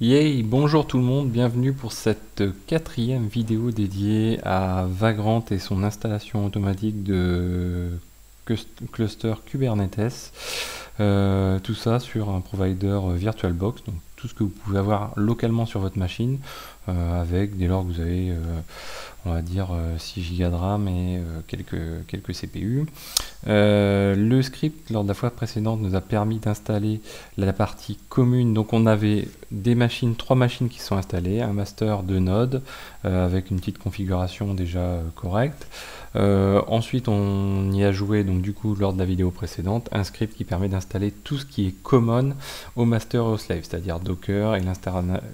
Yay, bonjour tout le monde, bienvenue pour cette quatrième vidéo dédiée à Vagrant et son installation automatique de cluster Kubernetes. Tout ça sur un provider VirtualBox, donc tout ce que vous pouvez avoir localement sur votre machine, avec dès lors que vous avez on va dire 6 Go de RAM et quelques CPU. Le script lors de la fois précédente nous a permis d'installer la partie commune. Donc on avait des machines, 3 machines qui sont installées, un master, 2 nodes avec une petite configuration déjà correcte. Ensuite on y a joué donc du coup lors de la vidéo précédente un script qui permet d'installer tout ce qui est common au master et au slave, c'est-à-dire Docker et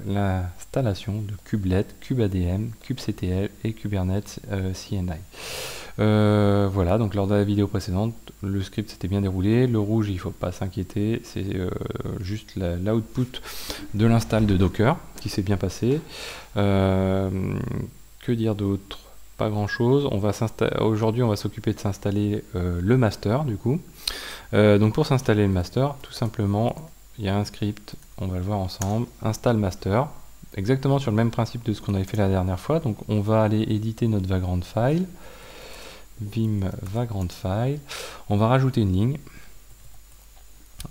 l'installation de kubelets, kubadm, kubectl et kubernetes CNI. Voilà, donc lors de la vidéo précédente, le script s'était bien déroulé. Le rouge, il ne faut pas s'inquiéter, c'est juste l'output de l'install de Docker qui s'est bien passé. Que dire d'autre? Pas grand chose. Aujourd'hui, on va s'occuper de s'installer le master du coup. Donc pour s'installer le master, tout simplement, il y a un script, on va le voir ensemble, install master, exactement sur le même principe de ce qu'on avait fait la dernière fois. Donc on va aller éditer notre Vagrant file. Vim Vagrant file, on va rajouter une ligne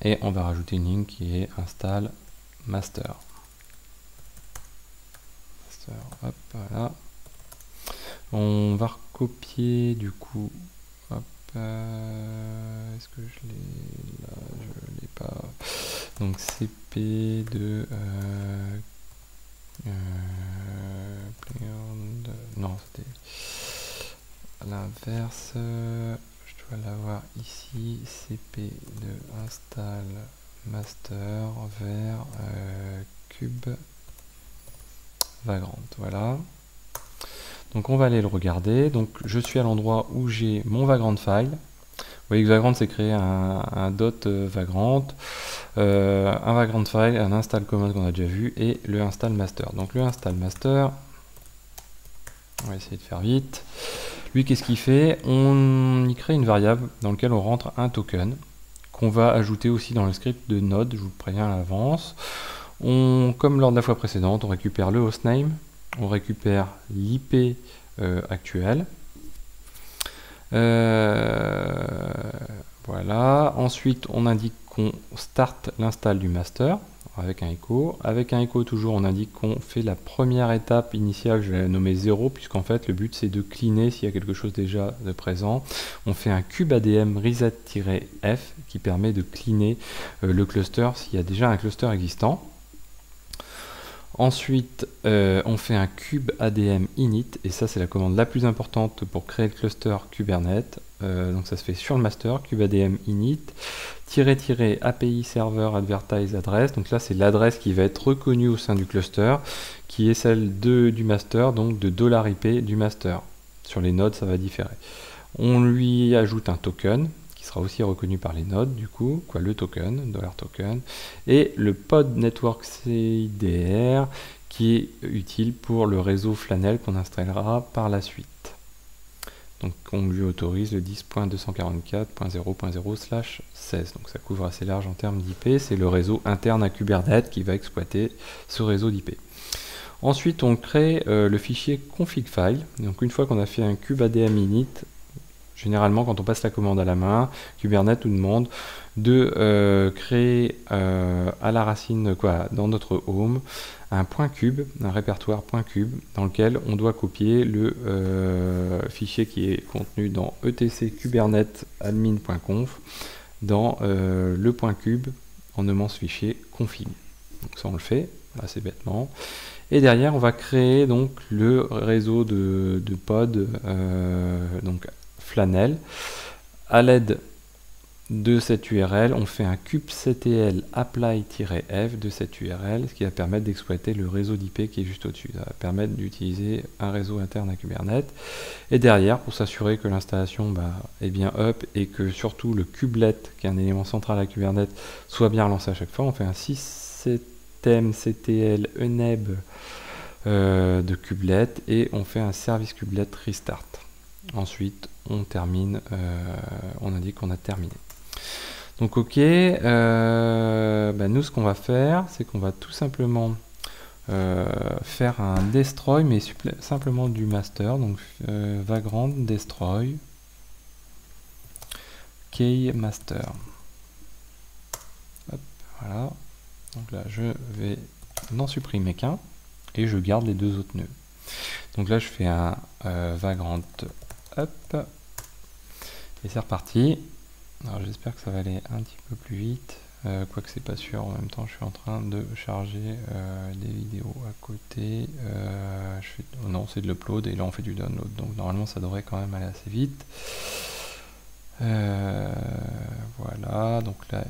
et on va rajouter une ligne qui est install master. Hop, voilà. On va recopier du coup. Hop, est-ce que je l'ai là? Je l'ai pas. Donc cp de non, c'était l'inverse, je dois l'avoir ici, cp de install master vers cube vagrant, voilà. Donc on va aller le regarder. Donc je suis à l'endroit où j'ai mon vagrant file. Vous voyez que vagrant c'est créé un dot vagrant, un vagrant file, un install command qu'on a déjà vu et le install master. Donc le install master, on va essayer de faire vite. Lui, qu'est-ce qu'il fait? On y crée une variable dans laquelle on rentre un token qu'on va ajouter aussi dans le script de Node, je vous le préviens à l'avance. Comme lors de la fois précédente, on récupère le hostname, on récupère l'IP actuel. Voilà. Ensuite, on indique qu'on start l'install du master avec un echo. Avec un echo, toujours, on indique qu'on fait la première étape initiale, je l'ai nommée 0, puisqu'en fait, le but, c'est de cleaner s'il y a quelque chose déjà de présent. On fait un kubadm reset-f qui permet de cleaner le cluster s'il y a déjà un cluster existant. Ensuite, on fait un kubadm init, et ça c'est la commande la plus importante pour créer le cluster Kubernetes. Donc ça se fait sur le master, kubadm init, -- API server advertise address. Donc là c'est l'adresse qui va être reconnue au sein du cluster, qui est celle du master, donc de $IP du master. Sur les nodes ça va différer. On lui ajoute un token, sera aussi reconnu par les nodes du coup, le token, $token, et le pod network CIDR qui est utile pour le réseau Flanel qu'on installera par la suite. Donc on lui autorise le 10.244.0.0/16, donc ça couvre assez large en termes d'IP, c'est le réseau interne à Kubernetes qui va exploiter ce réseau d'IP. Ensuite on crée le fichier config file, donc une fois qu'on a fait un kubadm init, généralement, quand on passe la commande à la main, Kubernetes nous demande de créer à la racine, dans notre home, un .cube, un répertoire .cube, dans lequel on doit copier le fichier qui est contenu dans etc kubernetes admin.conf dans le .cube en nommant ce fichier config. Donc ça on le fait assez bêtement. Et derrière on va créer donc le réseau de pod, donc Flanel. À l'aide de cette URL, on fait un kubectl apply-f de cette URL, ce qui va permettre d'exploiter le réseau d'IP qui est juste au-dessus. Ça va permettre d'utiliser un réseau interne à Kubernetes. Et derrière, pour s'assurer que l'installation est bien up et que surtout le kubelet, qui est un élément central à Kubernetes, soit bien relancé à chaque fois, on fait un systemctl enable de kubelet et on fait un service kubelet restart. Ensuite, on termine, on indique qu'on a terminé. Donc ok, nous ce qu'on va faire, c'est qu'on va tout simplement faire un destroy, mais simplement du master. Donc Vagrant destroy key master. Hop, voilà. Donc là, je vais n'en supprimer qu'un et je garde les deux autres nœuds. Donc là, je fais un Vagrant up et c'est reparti. Alors j'espère que ça va aller un petit peu plus vite. Quoique c'est pas sûr, en même temps je suis en train de charger des vidéos à côté. Oh non, c'est de l'upload et là on fait du download, donc normalement ça devrait quand même aller assez vite. Voilà, donc là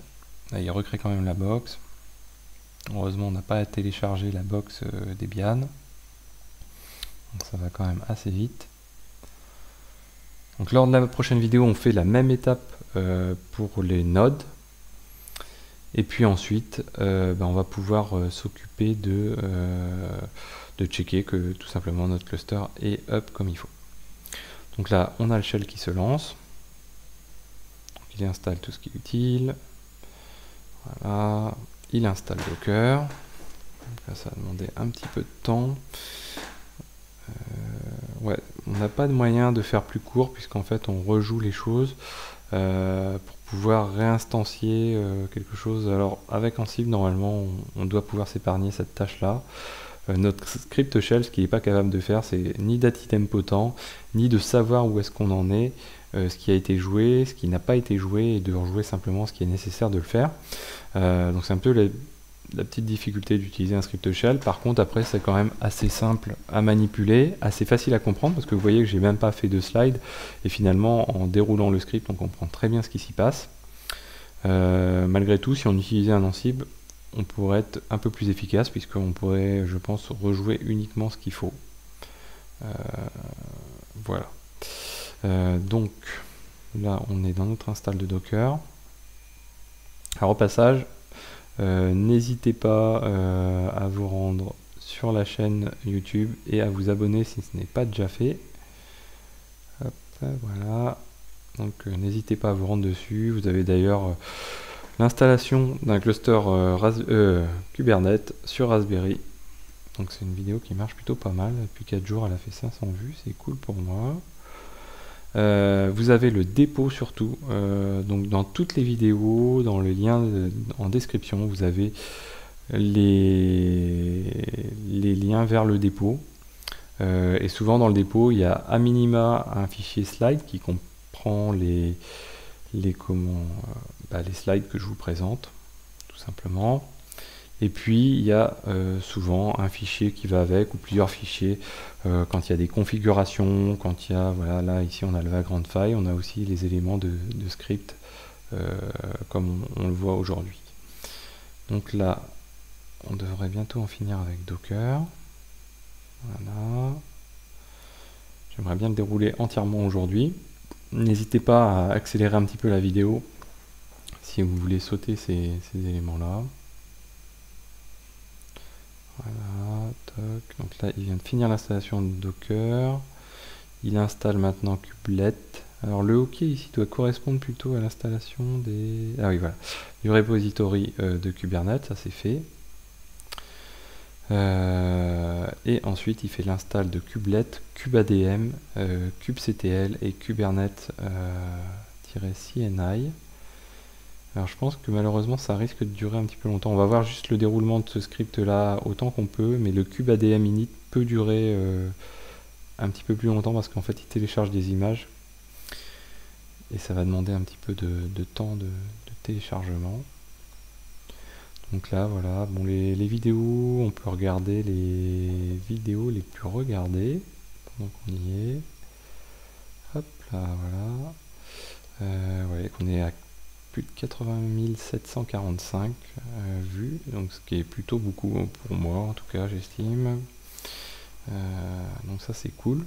il recrée quand même la box. Heureusement on n'a pas à télécharger la box Debian, donc ça va quand même assez vite. Donc lors de la prochaine vidéo on fait la même étape pour les nodes. Et puis ensuite, on va pouvoir s'occuper de checker que tout simplement notre cluster est up comme il faut. Donc là, on a le shell qui se lance. Donc, il installe tout ce qui est utile. Voilà. Il installe Docker. Donc là, ça va demander un petit peu de temps. Ouais, on n'a pas de moyen de faire plus court puisqu'en fait, on rejoue les choses. Pour pouvoir réinstancier quelque chose. Alors avec Ansible, normalement, on doit pouvoir s'épargner cette tâche-là. Notre script shell, ce qu'il n'est pas capable de faire, c'est ni d'idempotent, ni de savoir où est-ce qu'on en est, ce qui a été joué, ce qui n'a pas été joué, et de rejouer simplement ce qui est nécessaire de le faire. Donc c'est un peu la petite difficulté d'utiliser un script shell. Par contre, après, c'est quand même assez simple à manipuler, assez facile à comprendre, parce que vous voyez que j'ai même pas fait de slide, et finalement, en déroulant le script, on comprend très bien ce qui s'y passe. Malgré tout, si on utilisait un Ansible, on pourrait être un peu plus efficace, puisqu'on pourrait, je pense, rejouer uniquement ce qu'il faut. Voilà. Donc, là, on est dans notre install de Docker. Alors, au passage, n'hésitez pas à vous rendre sur la chaîne YouTube et à vous abonner si ce n'est pas déjà fait. Hop, voilà. Donc n'hésitez pas à vous rendre dessus. Vous avez d'ailleurs l'installation d'un cluster Kubernetes sur Raspberry. Donc c'est une vidéo qui marche plutôt pas mal. Depuis 4 jours, elle a fait 500 vues. C'est cool pour moi. Vous avez le dépôt surtout, donc dans toutes les vidéos, dans le lien en description, vous avez les liens vers le dépôt. Et souvent dans le dépôt, il y a à minima un fichier slide qui comprend les slides que je vous présente, tout simplement. Et puis il y a souvent un fichier qui va avec, ou plusieurs fichiers, quand il y a des configurations, quand il y a, voilà, là ici on a le Vagrant file, on a aussi les éléments de script comme on le voit aujourd'hui. Donc là, on devrait bientôt en finir avec Docker. Voilà. J'aimerais bien le dérouler entièrement aujourd'hui. N'hésitez pas à accélérer un petit peu la vidéo si vous voulez sauter ces éléments-là. Voilà, toc. Donc là, il vient de finir l'installation de Docker. Il installe maintenant Kubelet. Alors le OK ici doit correspondre plutôt à l'installation des... Ah oui, voilà. Du repository de Kubernetes, ça c'est fait. Et ensuite, il fait l'install de Kubelet, KubeADM, kubectl et Kubernetes-CNI. Alors je pense que malheureusement ça risque de durer un petit peu longtemps. On va voir juste le déroulement de ce script là autant qu'on peut, mais le kubectl init peut durer un petit peu plus longtemps parce qu'en fait il télécharge des images et ça va demander un petit peu de temps de téléchargement. Donc là voilà, bon les vidéos, on peut regarder les vidéos les plus regardées pendant qu'on y est. Hop là voilà. Ouais, qu'on est à plus de 80 745 vues, donc ce qui est plutôt beaucoup pour moi en tout cas j'estime. Donc ça c'est cool.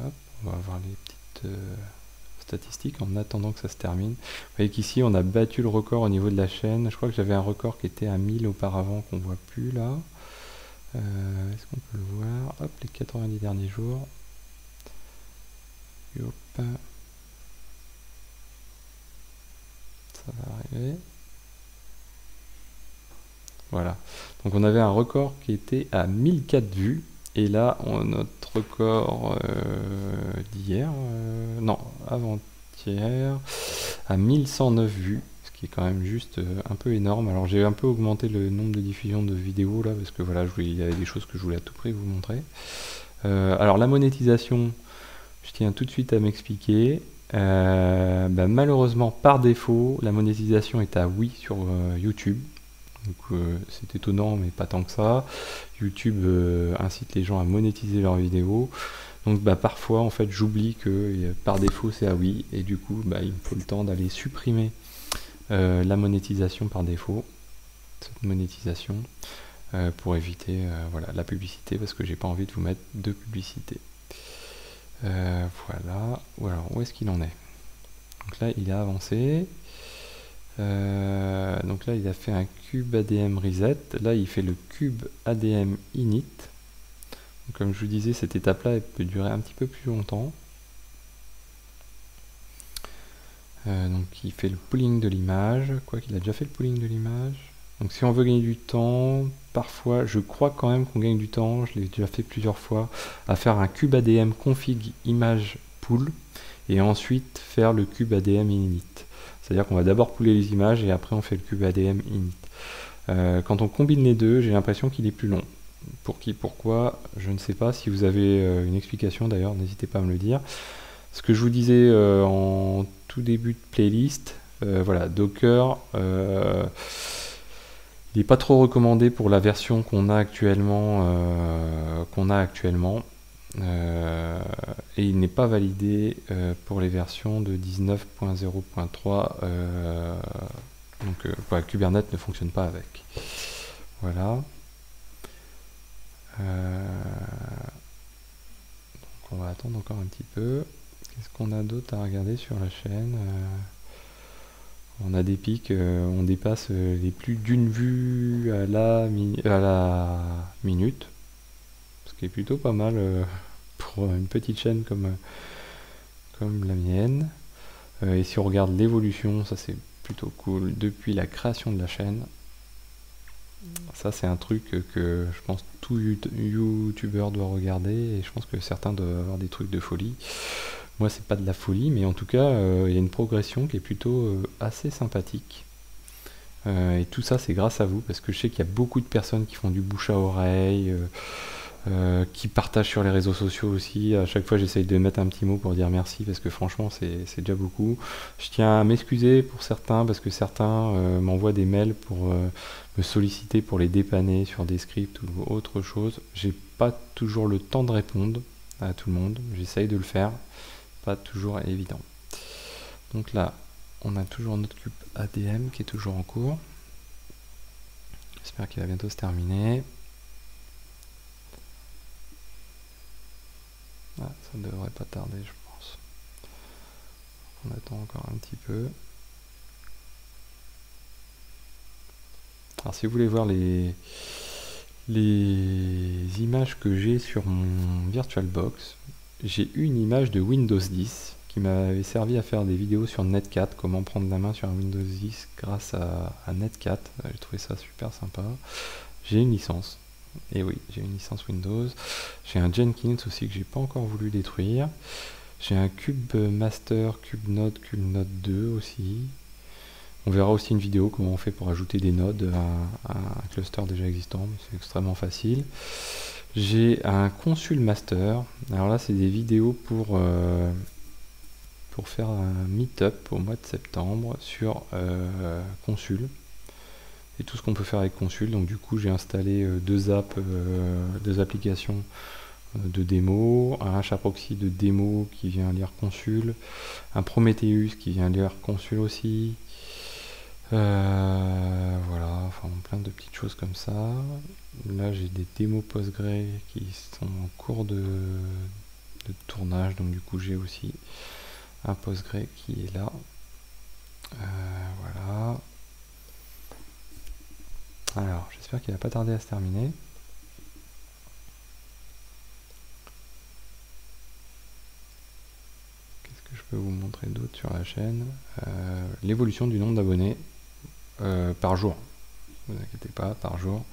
Hop, on va voir les petites statistiques en attendant que ça se termine. Vous voyez qu'ici on a battu le record au niveau de la chaîne. Je crois que j'avais un record qui était à 1000 auparavant qu'on voit plus là. Est-ce qu'on peut le voir? Hop, les 90 derniers jours. Hop. Ça va arriver. Voilà. Donc on avait un record qui était à 1004 vues. Et là, notre record d'hier, non, avant-hier, à 1109 vues. Ce qui est quand même juste un peu énorme. Alors j'ai un peu augmenté le nombre de diffusions de vidéos là, parce que voilà, il y avait des choses que je voulais à tout prix vous montrer. Alors la monétisation, je tiens tout de suite à m'expliquer. Malheureusement, par défaut, la monétisation est à oui sur YouTube. Donc c'est étonnant, mais pas tant que ça. YouTube incite les gens à monétiser leurs vidéos. Donc parfois, en fait, j'oublie que par défaut, c'est à oui. Et du coup, il me faut le temps d'aller supprimer la monétisation par défaut. Cette monétisation pour éviter voilà, la publicité, parce que j'ai pas envie de vous mettre de publicité. Voilà. Ou alors, où est-ce qu'il en est? Donc là, il a avancé. Donc là, il a fait un cube ADM reset. Là, il fait le cube ADM init. Donc, comme je vous disais, cette étape-là, elle peut durer un petit peu plus longtemps. Donc, il fait le pooling de l'image. Quoi qu'il a déjà fait le pooling de l'image. Donc, si on veut gagner du temps, parfois, je crois quand même qu'on gagne du temps. Je l'ai déjà fait plusieurs fois, à faire un cube ADM config image pool et ensuite faire le cube ADM init. C'est-à-dire qu'on va d'abord pouler les images et après on fait le cube ADM init. Quand on combine les deux, j'ai l'impression qu'il est plus long. Pour qui, pourquoi, je ne sais pas. Si vous avez une explication d'ailleurs, n'hésitez pas à me le dire. Ce que je vous disais en tout début de playlist, voilà, Docker, il n'est pas trop recommandé pour la version qu'on a actuellement. Et il n'est pas validé pour les versions de 19.0.3. Donc Kubernetes ne fonctionne pas avec. Voilà. Donc on va attendre encore un petit peu. Qu'est-ce qu'on a d'autre à regarder sur la chaîne? On a des pics, on dépasse les plus d'une vue à la minute. Ce qui est plutôt pas mal pour une petite chaîne comme la mienne. Et si on regarde l'évolution, ça c'est plutôt cool. Depuis la création de la chaîne, ça c'est un truc que je pense tout youtubeur doit regarder, et je pense que certains doivent avoir des trucs de folie. Moi c'est pas de la folie, mais en tout cas il y a une progression qui est plutôt assez sympathique. Et tout ça c'est grâce à vous, parce que je sais qu'il y a beaucoup de personnes qui font du bouche à oreille, qui partagent sur les réseaux sociaux aussi. À chaque fois j'essaye de mettre un petit mot pour dire merci, parce que franchement c'est déjà beaucoup. Je tiens à m'excuser pour certains, parce que certains m'envoient des mails pour me solliciter pour les dépanner sur des scripts ou autre chose. J'ai pas toujours le temps de répondre à tout le monde, j'essaye de le faire, pas toujours évident. Donc là on a toujours notre cube ADM qui est toujours en cours. J'espère qu'il va bientôt se terminer. Ah, ça devrait pas tarder, je pense. On attend encore un petit peu. Alors si vous voulez voir les images que j'ai sur mon VirtualBox, j'ai une image de Windows 10 qui m'avait servi à faire des vidéos sur Netcat, comment prendre la main sur un Windows 10 grâce à Netcat. J'ai trouvé ça super sympa. J'ai une licence. Et oui, j'ai une licence Windows. J'ai un Jenkins aussi que j'ai pas encore voulu détruire. J'ai un Cube Master, Cube Node 2 aussi. On verra aussi une vidéo comment on fait pour ajouter des nodes à un cluster déjà existant, mais c'est extrêmement facile. J'ai un Consul Master. Alors là, c'est des vidéos pour faire un meet-up au mois de septembre sur Consul. Et tout ce qu'on peut faire avec Consul. Donc du coup, j'ai installé deux applications de démo, un HAProxy de démo qui vient lire Consul, un Prometheus qui vient lire Consul aussi. Voilà, enfin plein de petites choses comme ça. Là j'ai des démos Postgre qui sont en cours de tournage, donc du coup j'ai aussi un Postgre qui est là. Voilà. Alors j'espère qu'il va pas tarder à se terminer. Qu'est-ce que je peux vous montrer d'autre sur la chaîne? L'évolution du nombre d'abonnés par jour. vous inquiétez pas, par jour.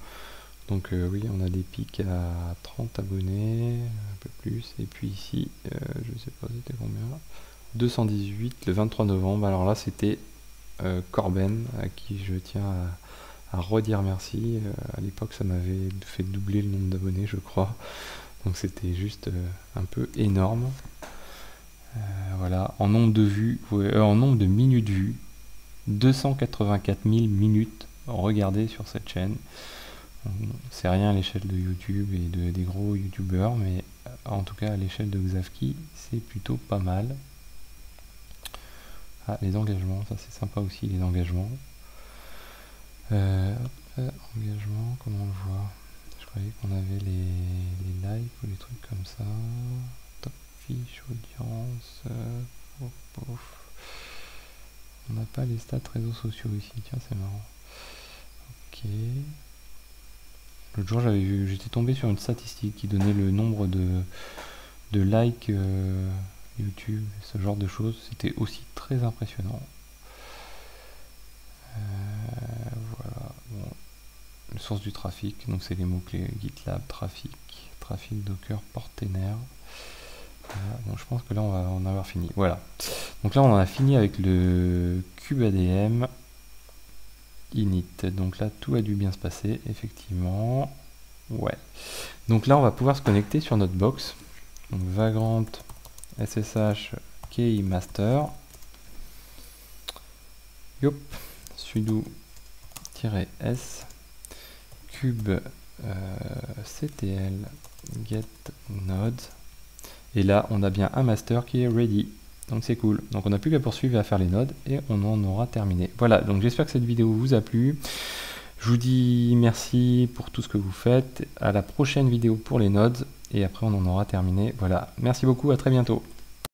Donc oui, on a des pics à 30 abonnés, un peu plus. Et puis ici, je sais pas c'était combien, 218 le 23 novembre. Alors là, c'était Corben, à qui je tiens à redire merci. À l'époque, ça m'avait fait doubler le nombre d'abonnés, je crois. Donc c'était juste un peu énorme. Voilà, en nombre de vues, en nombre de minutes vues, 284 000 minutes regardées sur cette chaîne. C'est rien à l'échelle de YouTube et des gros youtubeurs, mais en tout cas à l'échelle de Xavki, c'est plutôt pas mal. Ah, les engagements, ça c'est sympa aussi, les engagements. Engagement, comment on le voit? Je croyais qu'on avait les likes ou les trucs comme ça. Top fiche, audience. On n'a pas les stats réseaux sociaux ici, tiens, c'est marrant. Ok. L'autre jour, j'étais tombé sur une statistique qui donnait le nombre de likes YouTube, ce genre de choses. C'était aussi très impressionnant. Voilà. Bon. Le source du trafic, donc c'est les mots-clés GitLab, trafic Docker, portainer. Voilà. Bon, je pense que là, on va en avoir fini. Voilà. Donc là, on en a fini avec le kubeadm init. Donc là, tout a dû bien se passer, effectivement. Ouais. Donc là, on va pouvoir se connecter sur notre box. Donc vagrant ssh key master. Yop. sudo-s cube ctl get node. Et là, on a bien un master qui est ready. Donc c'est cool. Donc on n'a plus qu'à poursuivre et à faire les nodes et on en aura terminé. Voilà, donc j'espère que cette vidéo vous a plu. Je vous dis merci pour tout ce que vous faites. À la prochaine vidéo pour les nodes et après on en aura terminé. Voilà, merci beaucoup, à très bientôt.